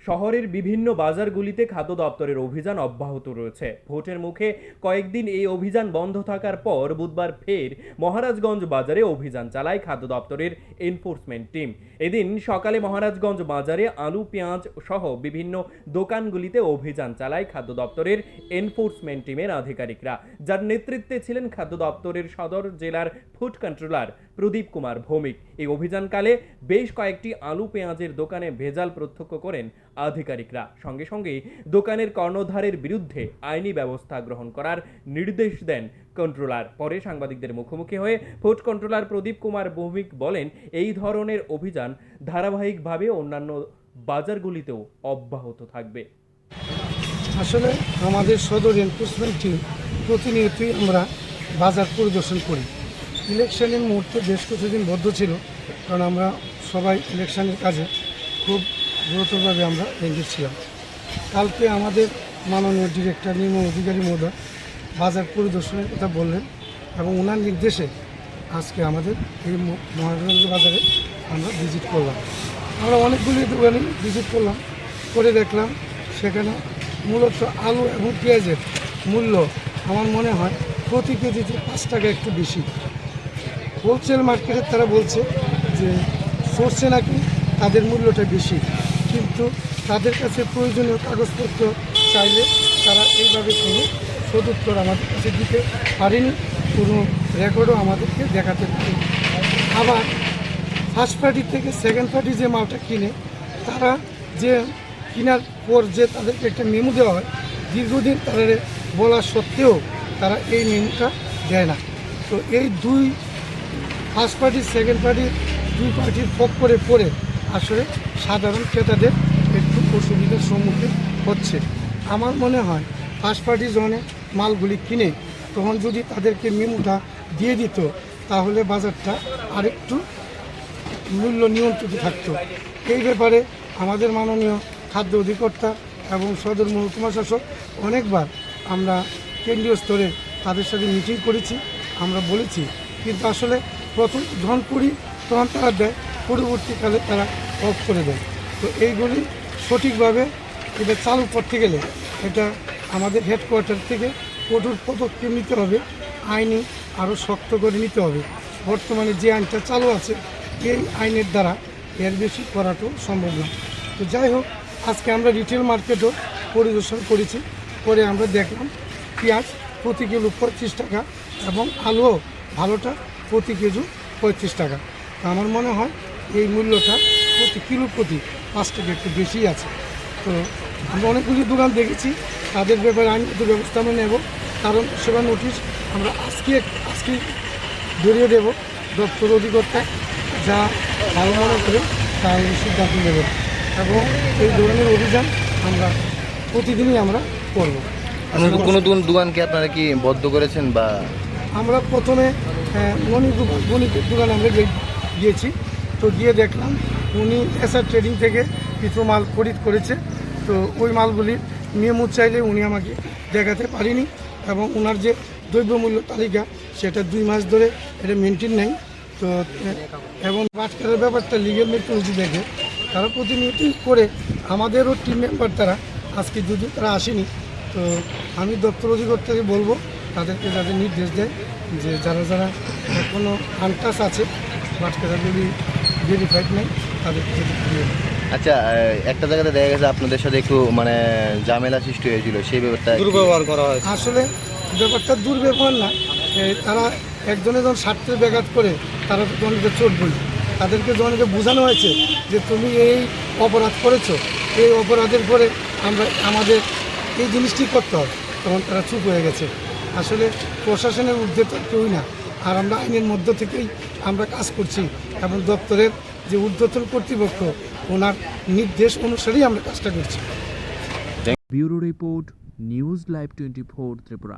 শহরের বিভিন্ন বাজারগুলিতে খাদ্য দপ্তরের অভিযান অব্যাহত রয়েছে। ভোটের মুখে কয়েকদিন এই অভিযান বন্ধ থাকার পর বুধবার ফের মহারাজগঞ্জ বাজারে অভিযান চালায় খাদ্য দপ্তরের এনফোর্সমেন্ট টিম। এদিন সকালে মহারাজগঞ্জ বাজারে আলু, পেঁয়াজ সহ বিভিন্ন দোকানগুলিতে অভিযান চালায় খাদ্য দপ্তরের এনফোর্সমেন্ট টিমের আধিকারিকরা, যার নেতৃত্বে ছিলেন খাদ্য দপ্তরের সদর জেলার ফুড কন্ট্রোলার প্রদীপ কুমার ভৌমিক। এই অভিযানকালে বেশ কয়েকটি আলু, পেঁয়াজের দোকানে ভেজাল প্রত্যক্ষ করেন আধিকারিকরা। সঙ্গে সঙ্গে দোকানের কর্ণধারের বিরুদ্ধে আইনি ব্যবস্থা গ্রহণ করার নির্দেশ দেন কন্ট্রোলার। পরে সাংবাদিকদের মুখোমুখি হয়ে ফুড কন্ট্রোলার প্রদীপ কুমার ভৌমিক বলেন, এই ধরনের অভিযান ধারাবাহিকভাবে অন্যান্য বাজারগুলিতেও অব্যাহত থাকবে। আসলে আমাদের সদর এনফোর্সমেন্ট টিম প্রতিনিয়তই আমরা বাজার পরিদর্শন করি। ইলেকশনের মুহূর্তে বেশ কিছুদিন বদ্ধ ছিল, কারণ আমরা সবাই ইলেকশনের কাজে খুব গুরুতরভাবে আমরা এঙ্গেজ ছিলাম। কালকে আমাদের মাননীয় ডিরেক্টর নির্মল অধিকারী মহোদয় বাজার পরিদর্শনের কথা বললেন এবং ওনার নির্দেশে আজকে আমাদের এই মহারাজগঞ্জ বাজারে আমরা ভিজিট করলাম। আমরা অনেকগুলি দোকানে ভিজিট করলাম, করে দেখলাম সেখানে মূলত আলু এবং পেঁয়াজের মূল্য আমার মনে হয় প্রতি কেজিতে 5 টাকা একটু বেশি। হোলসেল মার্কেটে তারা বলছে যে সোর্সে নাকি তাদের মূল্যটা বেশি, কিন্তু তাদের কাছে প্রয়োজনীয় কাগজপত্র চাইলে তারা এইভাবে কোনো সদুত্তর আমাদের কাছে দিতে পারেনি, কোনো রেকর্ডও আমাদেরকে দেখাতে পারেনি। আবার ফার্স্ট পার্টি থেকে সেকেন্ড পার্টি যে মালটা কিনে, তারা যে কেনার পর যে তাদেরকে একটা মেমো দেওয়া হয়, দীর্ঘদিন তাদের বলা সত্ত্বেও তারা এই মেমোটা দেয় না। তো এই দুই ফার্স্ট পার্টি সেকেন্ড পার্টি দুই পার্টির পক্ষে পড়ে আসলে সাধারণ ক্রেতাদের একটু অসুবিধার সম্মুখীন হচ্ছে। আমার মনে হয় ফার্স্ট পার্টি জনে মালগুলি কিনে তখন যদি তাদেরকে মেমোটা দিয়ে দিত, তাহলে বাজারটা আরেকটু মূল্য নিয়ন্ত্রিত থাকতো। এই ব্যাপারে আমাদের মাননীয় খাদ্য অধিকর্তা এবং সদর মহকুমা শাসক অনেকবার আমরা কেন্দ্রীয় স্তরে তাদের সাথে মিটিং করেছি, আমরা বলেছি, কিন্তু আসলে প্রথম যখন করি তখন তারা দেয়, পরবর্তীকালে তারা অফ করে দেয়। তো এইগুলি সঠিকভাবে এটা চালু করতে গেলে এটা আমাদের হেডকোয়ার্টার থেকে কঠোর পদক্ষেপ নিতে হবে, আইনি আরও শক্ত করে নিতে হবে। বর্তমানে যে আইনটা চালু আছে এই আইনের দ্বারা এর বেশি করাটাও সম্ভব না। তো যাই হোক, আজকে আমরা রিটেল মার্কেটও পরিদর্শন করেছি, করে আমরা দেখলাম পেঁয়াজ প্রতি কিলো 35 টাকা এবং আলুও ভালোটা প্রতি কেজি 35 টাকা। আমার মনে হয় এই মূল্যটা প্রতি কিলো প্রতি 5 টাকা একটু বেশি আছে। তো আমরা অনেকগুলি দোকান দেখেছি, তাদের ব্যাপারে আইনগত ব্যবস্থা আমরা নেব, কারণ সেবা নোটিশ আমরা আজকে ধরিয়ে দেব দপ্তর অধিকর্তা, যা ভালো মনে করে তার সিদ্ধান্ত নেব এবং এই ধরনের অভিযান আমরা প্রতিদিনই আমরা করব। কোনো দোকানকে আপনারা কি বদ্ধ করেছেন? বা আমরা প্রথমে গণিতের দোকান আমরা গিয়েছি, তো গিয়ে দেখলাম উনি এসআর ট্রেডিং থেকে কিছু মাল খরিদ করেছে। তো ওই মালগুলির মেমো চাইলে উনি আমাকে দেখাতে পারেনি এবং ওনার যে দ্রব্যমূল্য তালিকা সেটা 2 মাস ধরে এটা মেনটেন নেই। তো এবং বাটকারের ব্যাপারটা লিগেল মেট্রোলজি দেখে তারা প্রতিনিয়তই করে, আমাদেরও টিম মেম্বার তারা আজকে যদিও তারা আসেনি। তো আমি দপ্তর অধিকর্তাকে বলবো তাদেরকে যাদের নির্দেশ দেয় যে যারা যারা এখনও আনটাস আছে বাটকারাগুলি ভেরিফাইড নেই তাদেরকে দিয়ে। আচ্ছা, একটা জায়গাতে দেখা গেছে আপনাদের সাথে একটু মানে ঝামেলা সৃষ্টি হয়েছিল, সেই ব্যাপারটা দুর্ব্যবহার করা হয়। আসলে ব্যাপারটা দুর্ব্যবহার না, তারা একজনে যখন স্বার্থের ব্যাঘাত করে তারা তো জনকে চটবই। তাদেরকে জনকে বোঝানো হয়েছে যে তুমি এই অপরাধ করেছো, এই অপরাধের পরে আমাদের এই জিনিসটি করতে হবে, তখন তারা চুপ হয়ে গেছে। আসলে প্রশাসনের ঊর্ধ্বে তো কেউই না, আর আমরা আইনের মধ্য থেকেই আমরা কাজ করছি এবং দপ্তরের যে ঊর্ধ্বতন কর্তৃপক্ষ ওনার নির্দেশ অনুসারেই আমরা কাজটা করছি। Bureau report, news live 24 Tripura.